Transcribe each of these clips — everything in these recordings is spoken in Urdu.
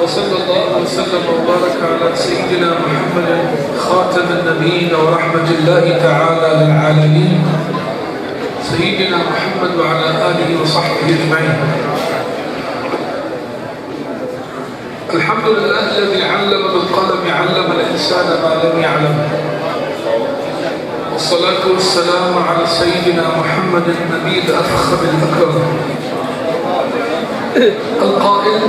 وصلى الله وسلم وبارك على سيدنا محمد خاتم النبيين ورحمة الله تعالى للعالمين سيدنا محمد وعلى آله وصحبه أجمعين. الحمد لله الذي علم بالقلم علم الإنسان ما لم يعلم، والصلاة والسلام على سيدنا محمد النبي الأفخم الأكرم القائل: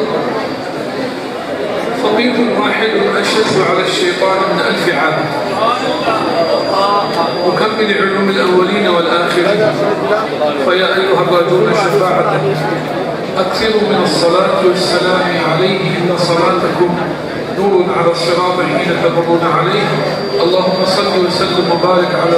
فقير واحد أشد على الشيطان من 1000 عابد. مكمل علوم الأولين والآخرين، فيا أيها الرجل شفاعة أكثروا من الصلاة والسلام عليه إن صلاتكم نور على الصراط حين تمرون عليه. اللهم صل وسلم وبارك على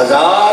1000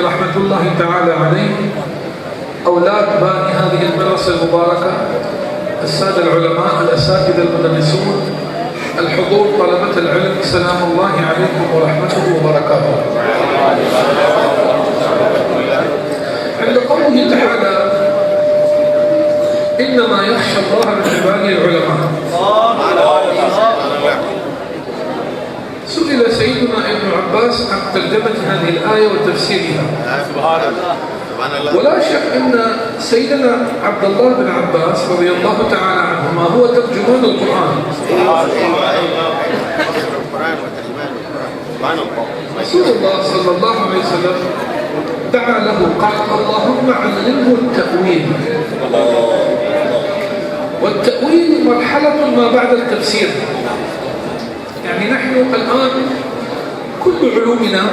رحمة الله تعالى عليه، أولاد باني هذه المدرسة المباركة، السادة العلماء، الأساتذة المدرسون، الحضور، طلبة العلم، سلام الله عليكم ورحمته وبركاته. عند قوله تعالى: إنما يخشى الله من عباده العلماء، سئل سيدنا ابن عباس عن ترجمة هذه الآية وتفسيرها. ولا شك أن سيدنا عبد الله بن عباس رضي الله تعالى عنهما هو ترجمان القرآن. رسول الله صلى الله عليه وسلم دعا له قال: اللهم علمه التأويل. والتأويل مرحلة ما بعد التفسير. يعني نحن الآن كل علومنا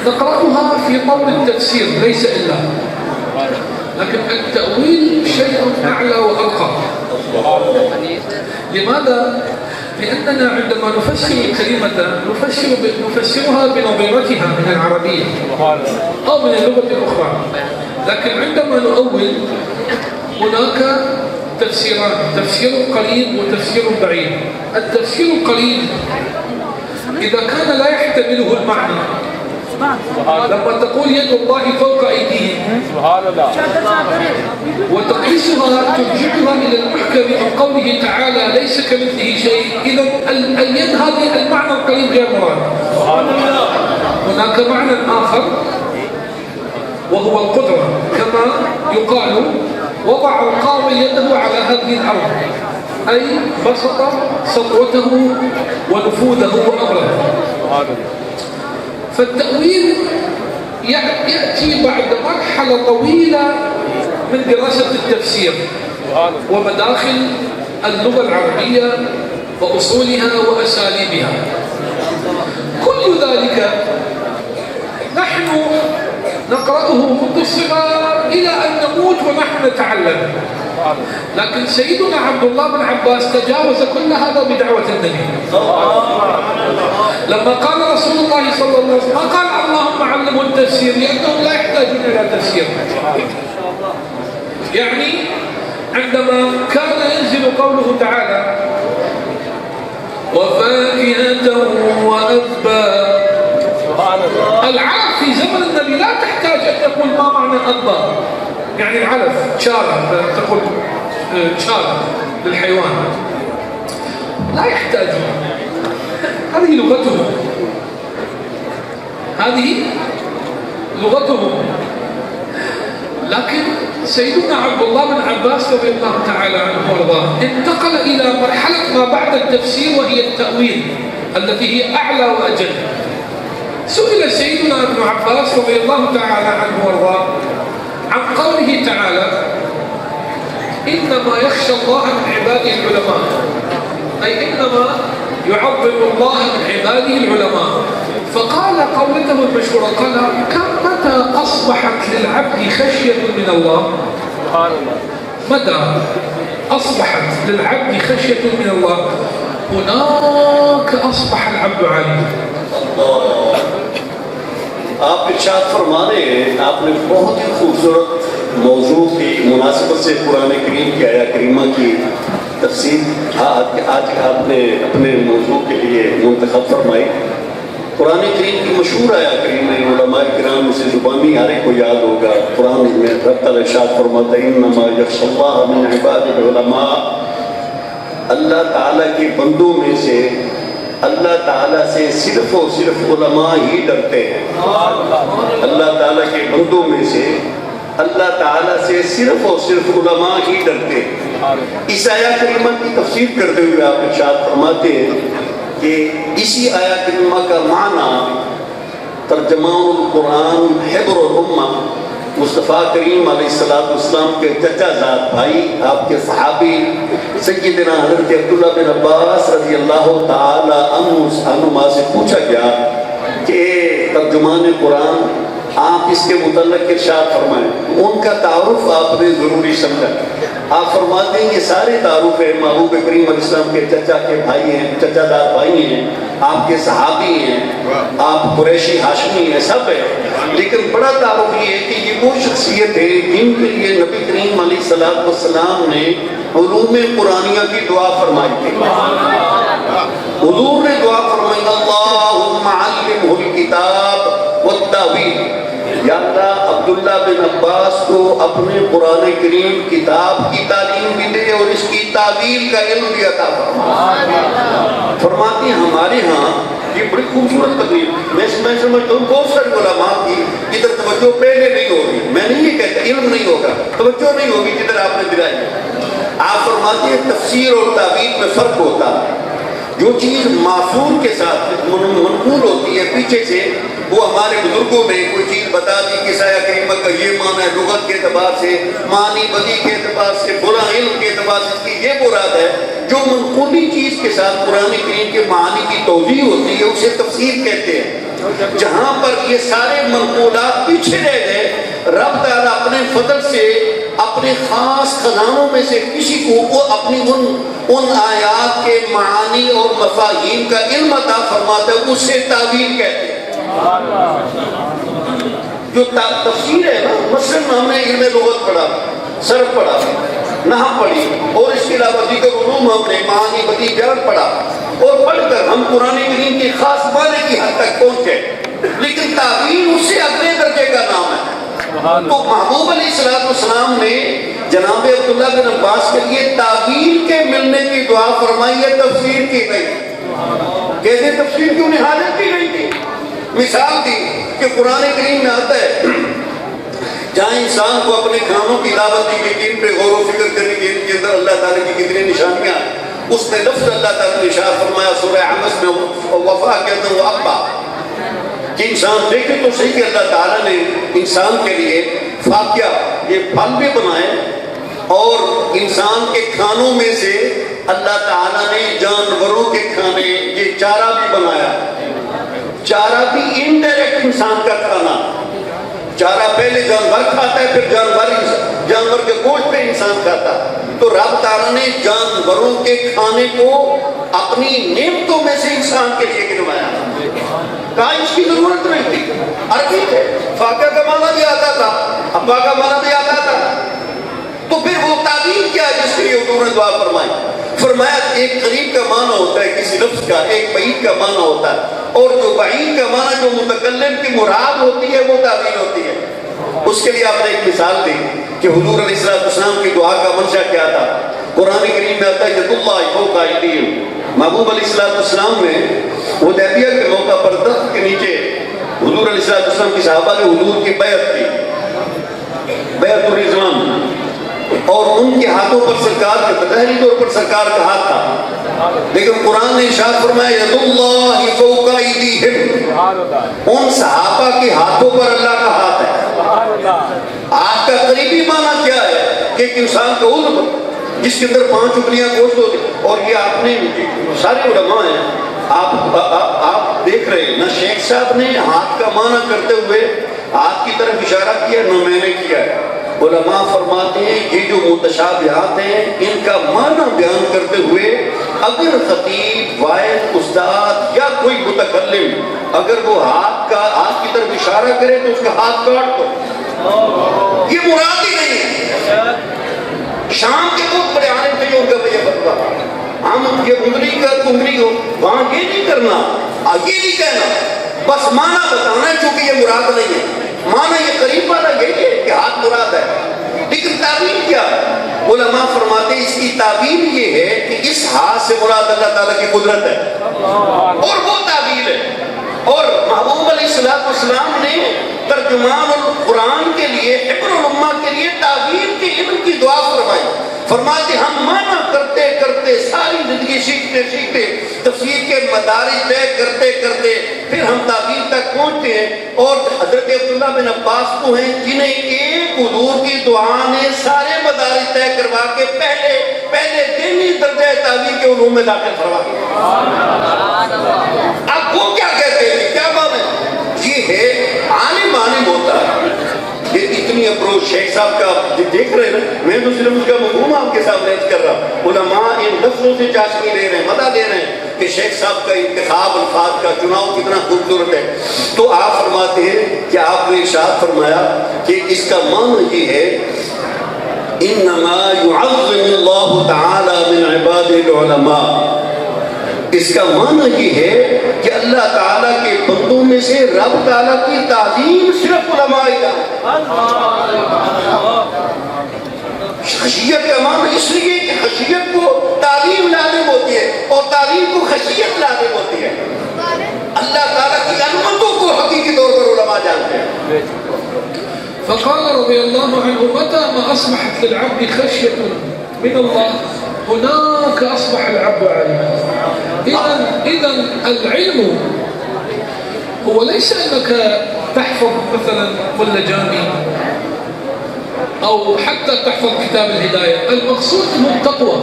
نقرأها في طور التفسير ليس إلا، لكن التأويل شيء أعلى وأرقى. لماذا؟ لأننا عندما نفسر الكلمة نفسرها بنظيرتها من العربية أو من اللغة الأخرى، لكن عندما نؤول هناك تفسيران: تفسير قريب وتفسير بعيد. التفسير القريب إذا كان لا يحتمله المعنى، لما تقول يد الله فوق أيديهم وتقيسها ترجعها إلى المحكم من قوله تعالى ليس كمثله شيء، إذا اليد هذه المعنى القريب غير مراد. هناك معنى آخر وهو القدرة، كما يقال وضع القاضي يده على هذه الأرض، أي بسط سطوته ونفوذه وأمره. فالتأويل يأتي بعد مرحلة طويلة من دراسة التفسير ومداخل اللغة العربية وأصولها وأساليبها. كل ذلك نحن نقرأه منذ الصغر إلى أن نموت ونحن نتعلم. لكن سيدنا عبد الله بن عباس تجاوز كل هذا بدعوة النبي. لما قال رسول الله صلى الله عليه وسلم ما قال اللهم علمه التفسير، لأنهم لا يحتاجون إلى تفسير. يعني عندما كان ينزل قوله تعالى وفاكهة وأبا. العلف في زمن النبي لا تحتاج أن تقول ما معنى أبا، يعني العلف شارع، تقول شارع للحيوان، لا يحتاج. هذه لغتهم، هذه لغتهم. لكن سيدنا عبد الله بن عباس رضي الله تعالى عنه وارضاه انتقل إلى مرحلة ما بعد التفسير، وهي التأويل التي هي أعلى وأجل. سئل سيدنا ابن عباس رضي الله تعالى عنه وارضاه عن قوله تعالى: إنما يخشى الله من عباده العلماء، أي إنما يعظم الله من عباده العلماء. فقال قولته المشهورة، قال: متى أصبحت للعبد خشية من الله؟ متى أصبحت للعبد خشية من الله؟ هناك أصبح العبد عالما. آپ ارشاد فرما رہے ہیں، آپ نے بہت ہی خوبصورت موضوع کی مناسبت سے قرآن کریم کی آیہ کریمہ کی تفسیر آج آپ نے اپنے موضوع کے لیے منتخب فرمائی۔ قرآن کریم کی مشہور آیہ کریم ہے، علماء کرام میں سے زبانی ہر ایک کو یاد ہوگا۔ قرآن میں رب تعالیٰ ارشاد فرماتا ہے: انما یخشی اللہ من عبادہ العلماء، اللہ تعالیٰ کے بندوں میں سے اللہ تعالیٰ سے صرف اور صرف علماء ہی ڈرتے ہیں۔ اللہ تعالیٰ کے بندوں میں سے اللہ تعالیٰ سے صرف اور صرف علماء ہی ڈرتے ہیں۔ اس آیہ کریمہ کی تفسیر کرتے ہوئے آپ ارشاد فرماتے ہیں کہ اسی آیہ کریمہ کا معنی ترجمان القرآن حبر الامہ مصطفیٰ کریم علیہ السلام کے چچا زاد بھائی، آپ کے صحابی سیدنا حضرت عبداللہ بن عباس رضی اللہ تعالی عنہما سے پوچھا گیا کہ ترجمان قرآن آپ اس کے متعلق ارشاد فرمائیں۔ ان کا تعارف آپ نے ضروری سمجھا۔ آپ فرماتے ہیں کہ سارے تعارف ہیں، محبوب کریم علیہ السلام کے چچا کے بھائی ہیں، چچا دار بھائی ہیں، آپ کے صحابی ہیں، آپ قریشی ہاشمی ہیں، سب ہیں، لیکن بڑا تعارف یہ ہے کہ یہ وہ شخصیت ہے جن کے لیے نبی کریم علیہ السلام نے علوم قرآنیہ کی دعا فرمائی تھی۔ حضور نے دعا فرمائی: اللہم علمہ الکتاب والتاویل، یا اللہ عبداللہ بن عباس کو اپنے قرآن کریم کتاب کی تعلیم بھی دے اور اس کی تعویل کا علم بھی عطا فرما۔ فرماتے ہیں ہمارے ہاں یہ بڑی خوبصورت تقریر، میں سمجھتا ہوں بہت سارے علماء کی ادھر توجہ پہلے نہیں ہوگی، میں نہیں یہ کہتا علم نہیں ہوگا، توجہ نہیں ہوگی جدھر آپ نے دلائی۔ آپ فرماتے ہیں تفسیر اور تعویل میں فرق ہوتا ہے۔ جو چیز معصور کے ساتھ منقول ہوتی ہے پیچھے سے، وہ ہمارے بزرگوں نے کوئی چیز بتا دی کہ آیہ کریمہ کا یہ معنی ہے، لغت کے اعتبار سے، معنی بدی کے اعتبار سے، برا علم کے اعتبار سے اس کی یہ مراد ہے۔ جو منقولی چیز کے ساتھ قرآن کریم کے معنی کی توضیح ہوتی ہے اسے تفسیر کہتے ہیں۔ جہاں پر یہ سارے منقولات پیچھے رہ گئے، رب تعالیٰ اپنے فضل سے اپنے خاص خزانوں میں سے کسی کو وہ اپنی ان آیات کے معانی اور مفاہیم کا علم عطا فرماتا ہے، اسے تعویل کہتے ہیں۔ جو تفسیر ہے نا، مثلاً ہم نے علم لغت پڑھا، صرف پڑھا، نحو پڑھی، اور اس کے علاوہ دیگر علوم ہم نے معانی بدی بیان پڑھا، اور پڑھ کر ہم قرآن کریم کے خاص معنی کی حد تک پہنچے، لیکن تعویل اس سے اگلے درجے کا نام ہے۔ تو محبوب علیہ السلام نے جناب عبداللہ بن عباس کے لیے تعویل کے ملنے کی دعا فرمائی ہے، تفسیر کی نہیں۔ کہتے تفسیر کیوں نہیں، حاجت کی نہیں تھی۔ مثال دی کہ قرآن کریم میں آتا ہے جہاں انسان کو اپنے کھانوں کی دعوت دی کہ ان پہ غور و فکر کرنے کے ان کے اندر اللہ تعالیٰ کی کتنی نشانیاں، اس نے لفظ اللہ تعالیٰ نے ارشاد فرمایا سورہ عبس میں، وفا کہتے ہیں وہ ابا، کہ انسان دیکھے تو صحیح کہ اللہ تعالیٰ نے انسان کے لیے فاقیہ یہ پھل بھی بنائے، اور انسان کے کھانوں میں سے اللہ تعالیٰ نے جانوروں کے کھانے یہ چارہ بھی بنایا۔ چارہ بھی انڈائریکٹ انسان کا کھانا، چارہ پہلے جانور کھاتا ہے، پھر جانور کے گوشت پہ انسان کھاتا ہے۔ تو رب تعالیٰ نے جانوروں کے کھانے کو اپنی نعمتوں میں سے انسان کے لیے گنوایا۔ کہا اس کی ضرورت نہیں تھی، عربی تھے، فاقہ کا معنی بھی آتا تھا، ابا کا معنی بھی آتا تھا، تو پھر وہ تعبیر کیا ہے جس کے لیے حضور نے دعا فرمائی؟ فرمایا ایک قریب کا معنی ہوتا ہے کسی لفظ کا، ایک بعید کا معنی ہوتا ہے، اور جو بعید کا معنی جو متکلم کی مراد ہوتی ہے وہ تعبیر ہوتی ہے۔ اس کے لیے آپ نے ایک مثال دی کہ حضور علیہ السلام کی دعا کا منشا کیا تھا۔ قرآن کریم میں آتا ہے ید اللہ فوق ایدیہم۔ محبوب علیہ السلام میں حدیبیہ کے موقع پر درخت کے نیچے حضور علیہ السلام کی صحابہ نے حضور کی بیعت کی، بیعت الرضوان، اور ان کے ہاتھوں پر سرکار کا ظاہری طور پر سرکار کا ہاتھ تھا، لیکن قرآن نے ارشاد فرمایا ید اللہ فوق ایدیہم، ان صحابہ کے ہاتھوں پر اللہ کا ہاتھ ہے۔ ہاتھ کا قریبی معنی کیا ہے کہ ایک انسان کا عضو جس کے اندر 5 انگلیاں گوشت ہوتی، اور یہ آپ نے سارے علماء ہیں، آپ دیکھ رہے ہیں، نہ شیخ صاحب نے ہاتھ کا معنی کرتے ہوئے ہاتھ کی طرف اشارہ کیا، نہ میں نے کیا ہے۔ علماء فرماتے ہیں یہ جو متشابہات ہیں ان کا معنی بیان کرتے ہوئے اگر خطیب، واعظ، استاد یا کوئی متکلم اگر وہ ہاتھ کی طرف اشارہ کرے تو اس کا ہاتھ کاٹ دو، یہ مراد ہی نہیں ہے۔ شام کے بہت بڑے عالم تھے جو ان کا بھیا بتوا، ہم یہ انگلی کا انگلی ہو وہاں یہ نہیں کرنا، یہ نہیں کہنا، بس معنی بتانا ہے، چونکہ یہ مراد نہیں ہے۔ معنی یہ قریب والا یہی ہے کہ ہاتھ مراد ہے، لیکن تعبیر کیا ہے؟ علماء فرماتے ہیں اس کی تعبیر یہ ہے کہ اس ہاتھ سے مراد اللہ تعالیٰ کی قدرت ہے، اور وہ تعبیر ہے۔ اور محبوب علیہ السلام نے ترجمان القرآن کے لیے، حبر الامہ کے لیے تعبیر کے علم کی دعا فرمائی۔ فرماتے ہم معنی کرتے کرتے ساری زندگی سیکھتے سیکھتے تفسیر کے مدارج طے کرتے کرتے پھر ہم تعبیر تک پہنچتے ہیں، اور حضرت عبداللہ بن عباس کو ہیں جنہیں ایک حضور کی دعا نے سارے مدارج طے کروا کے پہلے دن ہی درجہ تعبیر کے علوم میں داخل کروا دیا۔ اب وہ کیا کہتے ہیں، کیا معنی؟ یہ ہے عالم ہوتا ہے، یہ اتنی اپروچ شیخ صاحب کا دیکھ رہے ہیں، میں تو صرف اس کا مفہوم آپ کے ساتھ پیش کر رہا ہوں۔ علماء ان لفظوں سے چاشنی لے رہے ہیں، مدح دے رہے ہیں کہ شیخ صاحب کا انتخاب الفاظ کا چناؤ کتنا خوبصورت ہے۔ تو آپ فرماتے ہیں کہ آپ نے ارشاد فرمایا کہ اس کا معنی یہ ہے انما يعظم الله تعالی من عباده العلماء، اس کا معنی یہ ہے کہ اللہ تعالیٰ کے بندوں میں سے رب تعالیٰ کی تعظیم صرف علماء کا۔ خشیت کا معنی اس لیے کہ خشیت کو تعظیم لازم ہوتی ہے اور تعظیم کو خشیت لازم ہوتی ہے۔ اللہ تعالیٰ کی عظمتوں کو حقیقی طور پر علماء جانتے ہیں۔ فقال رضي الله عنه متى ما أصبحت للعبد خشية من الله هناك أصبح العبد عالما. إذا العلم هو ليس أنك تحفظ مثلا كل جامع أو حتى تحفظ كتاب الهداية. المقصود هو التقوى.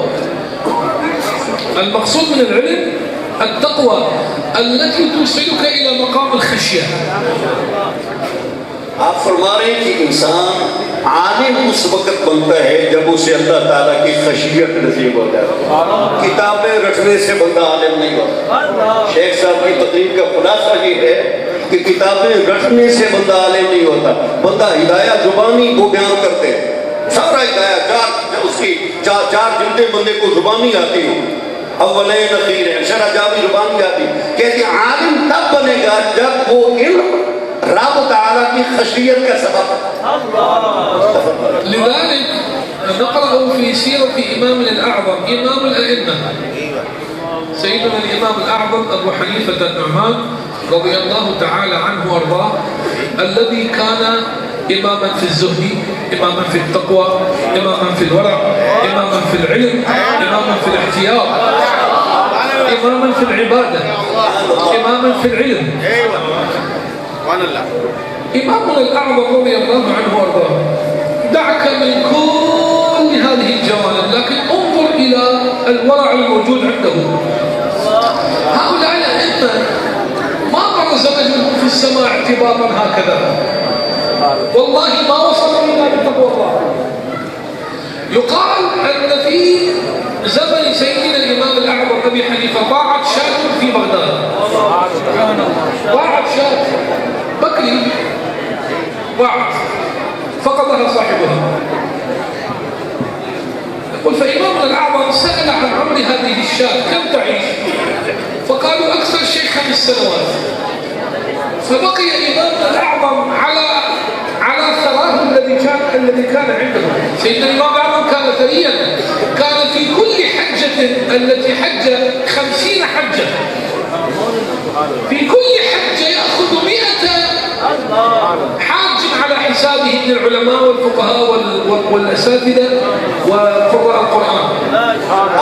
المقصود من العلم التقوى التي توصلك إلى مقام الخشية. آپ فرما رہے ہیں کہ انسان عالم اس وقت بنتا ہے جب اسے اللہ تعالیٰ کی خشیت نصیب ہو جائے۔ کتابیں رٹنے سے بندہ عالم نہیں ہوتا۔ شیخ صاحب کی تقریر کا خلاصہ یہ ہے کہ کتابیں رٹنے سے بندہ عالم نہیں ہوتا، بندہ ہدایہ زبانی کو بیان کرتے ہیں، سارا ہدایہ اس کی چار جلدیں بندے کو زبانی آتی ہیں، اولین اخیر شرح جامی زبانی آتی، کہتے ہیں عالم تب بنے گا جب وہ علم رب تعالیٰ کی خشیت کا سبب۔ لذلك نقرأ في سيرة إمامنا الأعظم إمام الأئمة سيدنا الإمام الأعظم أبو حنيفة النعمان رضي الله تعالى عنه وارضاه، الذي كان إماما في الزهد، إماما في التقوى، إماما في الورع، إماما في العلم، إماما في الاحتياط، إماما في العبادة، إماما في العلم. إمامنا الأعظم رضي الله عنه وارضاه دعك من كل هذه الجوانب، لكن انظر إلى الورع الموجود عنده. هؤلاء الأئمة ما برز وجههم في السماء اعتباطا هكذا، والله ما وصلوا إلا بتقوى الله. يقال أن في زمن سيدنا الإمام الأعظم أبي حنيفة ضاعت شاة في بغداد، ضاعت شاة بكري ضاعت فقدها صاحبها، فإمامنا الأعظم سأل عن عمر هذه الشاة كم تعيش؟ فقالوا أكثر شيء 5 سنوات. فبقي إمامنا الأعظم على ثراه الذي كان عنده. سيدنا الإمام الأعظم كان ثريا، كان في كل حجة التي حج 50 حجة، في كل حجة يأخذ 100 حاج على حسابه من العلماء والفقهاء والأساتذة وقراء القرآن.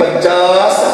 50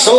100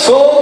100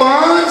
5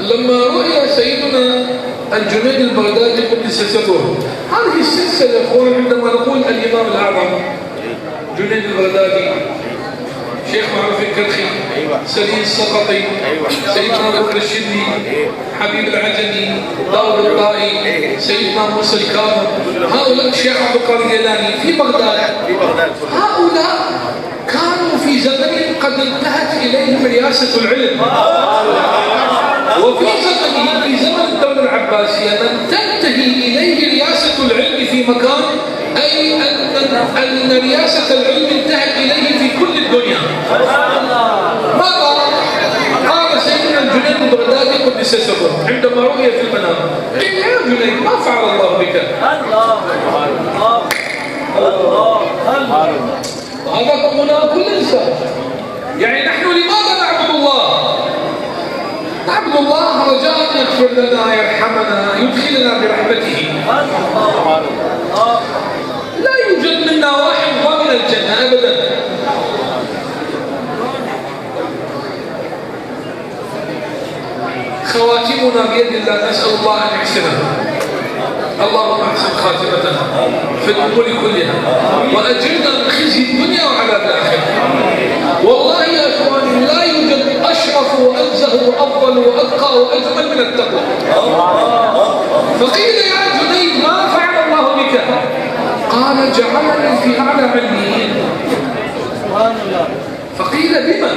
ولما رؤي سيدنا الجنيد البغدادي قدس سره، هذه السلسله يا اخوان عندما نقول الامام الاعظم جنيد البغدادي، شيخ معروف الكرخي، سليم السقطي، سيدنا ابو بكر الشبلي، حبيب العجمي، داود الطائي، سيدنا موسى الكاظم، هؤلاء الشيخ عبد القادر الجيلاني في بغداد، هؤلاء كانوا في زمن قد انتهت اليهم رياسه العلم، وفي زمنه في زمن الدوله العباسيه من تنتهي اليه رياسه العلم في مكان، اي ان رياسه العلم انتهت اليه في كل الدنيا. ماذا قال سيدنا الجنيد البغدادي قدس سره عندما رؤي في المنام؟ قيل يا جنيد ما فعل الله بك؟ وهذا قولنا كل انسان. يعني نحن لماذا نعبد الله؟ نعبد الله رجاء ان يغفر لنا، يرحمنا، يدخلنا برحمته. لا يوجد منا واحد ضامن الجنه ابدا. خواتمنا بيد الله، نسال الله ان يحسنها. اللهم احسن خاتمتنا في الامور كلها واجرنا من خزي الدنيا وعذاب الاخره. والله يا اخواني لا يوجد اشرف وانزه وافضل واتقى واجمل من التقوى. فقيل يا جنيد ما فعل الله بك؟ قال جعلني في اعلى عليين. فقيل بما؟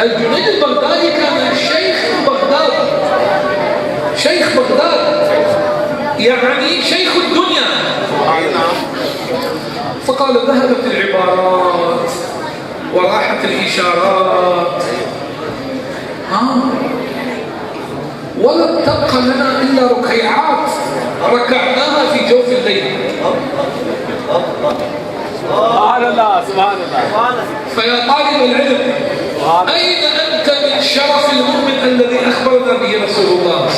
الجنيد البغدادي كان شيخ بغداد، شيخ بغداد يعني شيخ الدنيا. فقال ذهبت العبارات وراحت الإشارات، ولم تبقى لنا إلا ركيعات ركعناها في جوف الليل. سبحان الله سبحان الله. فيا طالب العلم أين أنت من شرف المؤمن الذي أخبرنا به رسول الله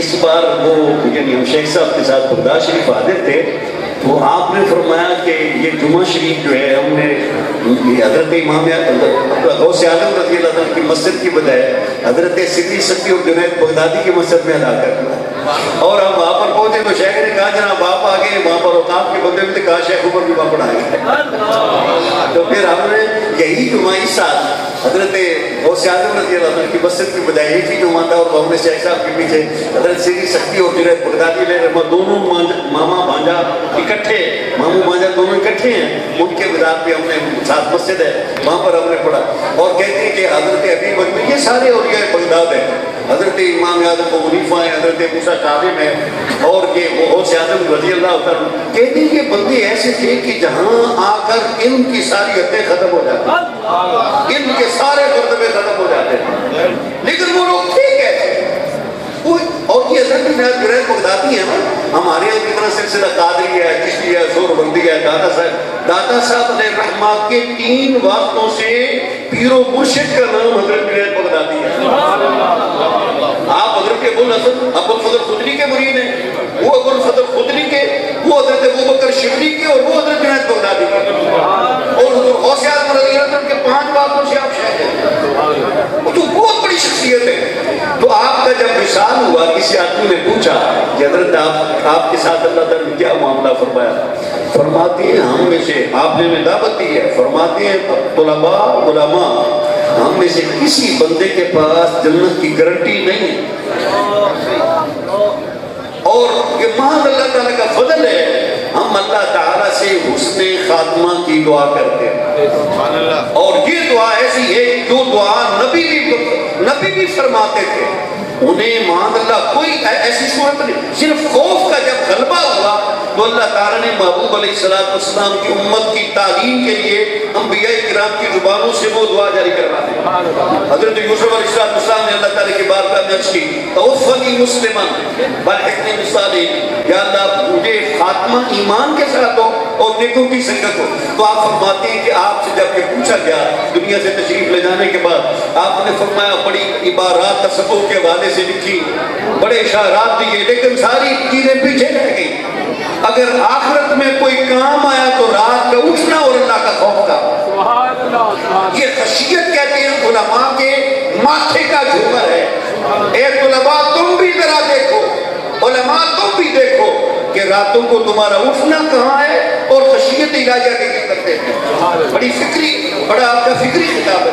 اس بار وہ یعنی ہم شیخ صاحب کے ساتھ بغداد شریف حاضر تھے، تو آپ نے فرمایا کہ یہ جمعہ شریف جو ہے ہم نے حضرت امام غوث اعظم رضی اللہ عنہ کی مسجد کی بجائے حضرت سدی سکی اور جنید بغدادی کی مسجد میں ادا کرنا، اور ہم وہاں پر پہنچے تو شیخ نے کہا جناب آپ آگے، وہاں پر اوقاف کے بندے میں کہا شیخ عمر بھی وہاں پڑھائیں گے۔ تو پھر ہم نے یہی جمعہ اس سال حضرت غوث اعظم رضی اللہ عنہ کی مسجد کی بجائے ایک ہی جمعہ تھا، اور ہم نے شیخ صاحب کے پیچھے حضرت سدی سکی اور جنید بغدادی علیہ رحمہ دونوں ماما بھانجا اکٹھے، ماموں بھانجا دونوں اکٹھے ہیں، ان کے مدار پہ ہم نے ساتھ مسجد ہے وہاں پر ہم نے پڑھا، اور کہتے ہیں کہ حضرت حبیب اجمی یہ سارے اولیاء بغداد ہیں، حضرت امام اعظم ابو حنیفہ ہیں، حضرت موسیٰ کاظم ہیں، اور یہ غوث اعظم رضی اللہ عنہ، کہتے ہیں کہ بندے ایسے تھے کہ جہاں آ کر علم کی ساری حدیں ختم ہو جاتی، علم کے سارے مرتبے ختم ہو جاتے ہیں، لیکن وہ لوگ تھے کیسے؟ اور یہ حضرت جنید بغدادی ہیں نا، ہمارے یہاں کتنا سلسلہ قادری ہے، چشتی ہے، سہروردی ہے، داتا صاحب علیہ رحمہ کے 3 واسطوں سے پیر و مرشد کا نام حضرت جنید بغدادی ہے۔ آپ حضرت ابو الفضل خدری کے مرید ہیں، وہ ابو الفضل خدری کے، وہ حضرت ابوبکر شبلی کے، اور وہ حضرت جنید بغدادی کے، اور غوث اعظم رضی اللہ عنہ کے 5 واسطوں سے آپ شاہد ہیں، تو بہت بڑی شخصیت ہے۔ تو آپ کا جب وصال ہوا، کسی آدمی نے پوچھا کہ حضرت آپ کے ساتھ اللہ تعالیٰ نے کیا معاملہ فرمایا؟ فرماتے ہیں ہم میں سے، آپ نے ہمیں دعوت دی ہے، فرماتے ہیں طلباء علماء ہم میں سے کسی بندے کے پاس جنت کی گارنٹی نہیں ہے، اور یہ محض اللہ تعالیٰ کا فضل ہے، ہم اللہ تعالیٰ سے حسن خاتمہ کی دعا کرتے ہیں، اور یہ دعا ایسی ہے جو دعا نبی بھی فرماتے تھے، انہیں معاذ اللہ کوئی ایسی صورت نہیں، صرف خوف کا جب غلبہ ہوا تو اللہ تعالیٰ نے محبوب علیہ السلام کی امت کی تعلیم کے لیے انبیاء کرام کی زبانوں سے وہ دعا جاری کروا دی۔ حضرت یوسف علیہ السلام نے اللہ تعالیٰ کی بارگاہ میں عرض کی توفنی مسلما والحقنی بالصالحین، یا اللہ مجھے خاتمہ ایمان کے ساتھ ہو اور نیکوں کی سنگت ہو۔ تو آپ فرماتے ہیں کہ آپ سے جب یہ پوچھا گیا دنیا سے تشریف لے جانے کے بعد، آپ نے فرمایا بڑی عبارات تصوف کے حوالے سے لکھی، بڑے اشارات دیے، لیکن ساری چیزیں پیچھے رہ گئی۔ اگر آخرت میں کوئی کام آیا تو رات کا اٹھنا اور اللہ کا خوف کا۔ یہ خشیت کہتے ہیں علماء کے ماتھے کا جھومر ہے۔ اے طلباء تم بھی ذرا دیکھو، علماء تم بھی دیکھو کہ راتوں کو تمہارا اٹھنا کہاں ہے اور خشیت الہیہ کے کرتے ہیں۔ بڑی فکری، بڑا آپ کا فکری خطاب ہے۔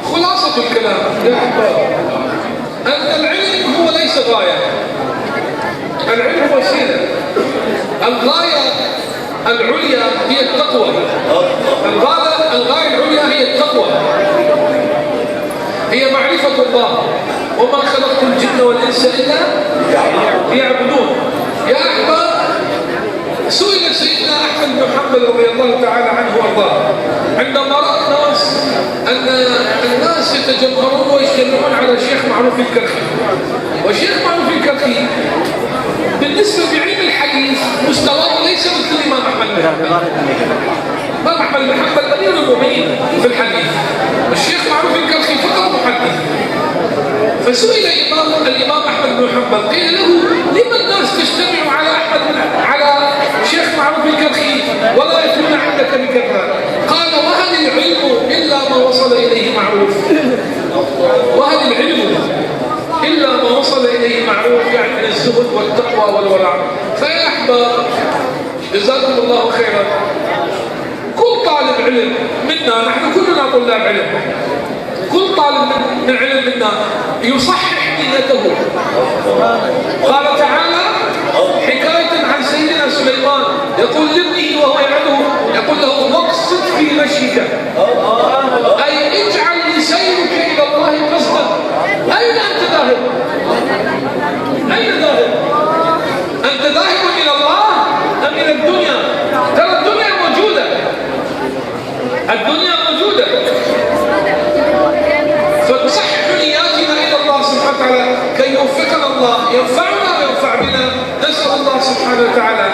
خلاصة الكلام يا أحباب، أن العلم هو ليس غاية، العلم وسيلة، الغاية العليا هي التقوى، الغاية العليا هي التقوى، هي معرفة الله، وما خلقت الجن والإنس إلا ليعبدون. يا أحباب، سئل سيدنا أحمد بن حنبل رضي الله تعالى عنه وارضاه عندما رأى الناس أن الناس يتجمهرون ويجتمعون على شيخ معروف الكرخي، وشيخ معروف الكرخي بالنسبة بعلم الحديث مستواه ليس مثل الإمام أحمد بن حنبل. الإمام أحمد بن حنبل أمير المؤمنين في الحديث، والشيخ معروف الكرخي فقط محدث. فسئل الإمام أحمد بن حنبل قيل له لما الناس تجتمع على شيخ معروف الكرخي ولا يكون عندك بكذا؟ قال وهل العلم إلا ما وصل إليه معروف، وهل العلم إلا ما وصل إليه معروف، يعني من الزهد والتقوى والورع. فيا أحباب جزاكم الله خيرا، كل طالب علم منا، نحن كلنا طلاب علم، كل طالب من علم منا يصحح نيته. قال تعالى حكاية عن سيدنا سليمان يقول لابنه وهو يعده، يقول له واقصد في مشيك، أي اجعل لسيرك إلى الله قصدا. أين أنت ذاهب؟ أين ذاهب؟ أنت ذاهب إلى الله أم إلى الدنيا؟ ترى الدنيا موجودة، الدنيا موجودة، فنصحح نياتنا إلى الله سبحانه وتعالى كي يوفقنا الله، ينفعنا ينفع بنا. نسأل الله سبحانه وتعالى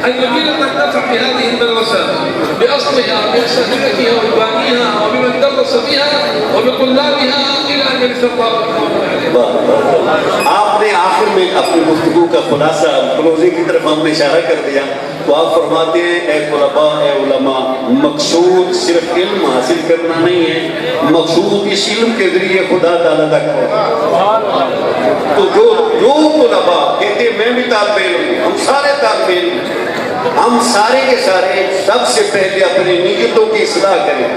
أن يجعلنا النفع بهذه المدرسة بأصلها بأساتذتها وبانيها وبمن درس بها وبطلابها إلى أن يرث الله آپ نے آخر میں اپنی گفتگو کا خلاصہ کلوزنگ کی طرف ہم نے اشارہ کر دیا تو آپ فرماتے ہیں اے طلباء اے علماء مقصود صرف علم حاصل کرنا نہیں ہے، مقصود اس علم کے ذریعے خدا تعالیٰ تک ہو. تو جو طلباء کہتے ہیں میں بھی طالب علم ہوں، ہم سارے طالب علم ہیں، ہم سارے کے سارے سب سے پہلے اپنی نیتوں کی اصلاح کریں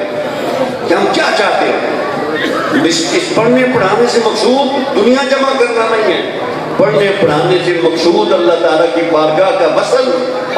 کہ ہم کیا چاہتے ہیں. اس پڑھنے پڑھانے سے مقصود دنیا جمع کرنا نہیں ہے، پڑھنے پڑھانے سے مقصود اللہ تعالیٰ کی بارگاہ کا وصل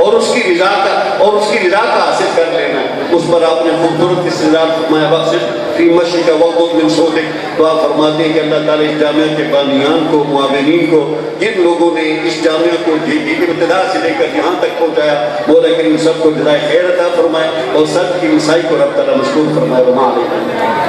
اور اس کی رضا کا حاصل کر لینا ہے. اس پر آپ نے خوبصورت استدلال فرمایا واقف فی مشرق وغد من صوتک. تو آپ فرماتے ہیں کہ اللہ تعالیٰ اس جامعہ کے بانیان کو معاونین کو جن لوگوں نے اس جامعہ کو ابتدا سے لے کر یہاں تک پہنچایا مولا کریم سب کو جزائے خیر عطا فرمائے اور سب کی مسائی کو رب تعالیٰ مشکور فرمائے. وما علینا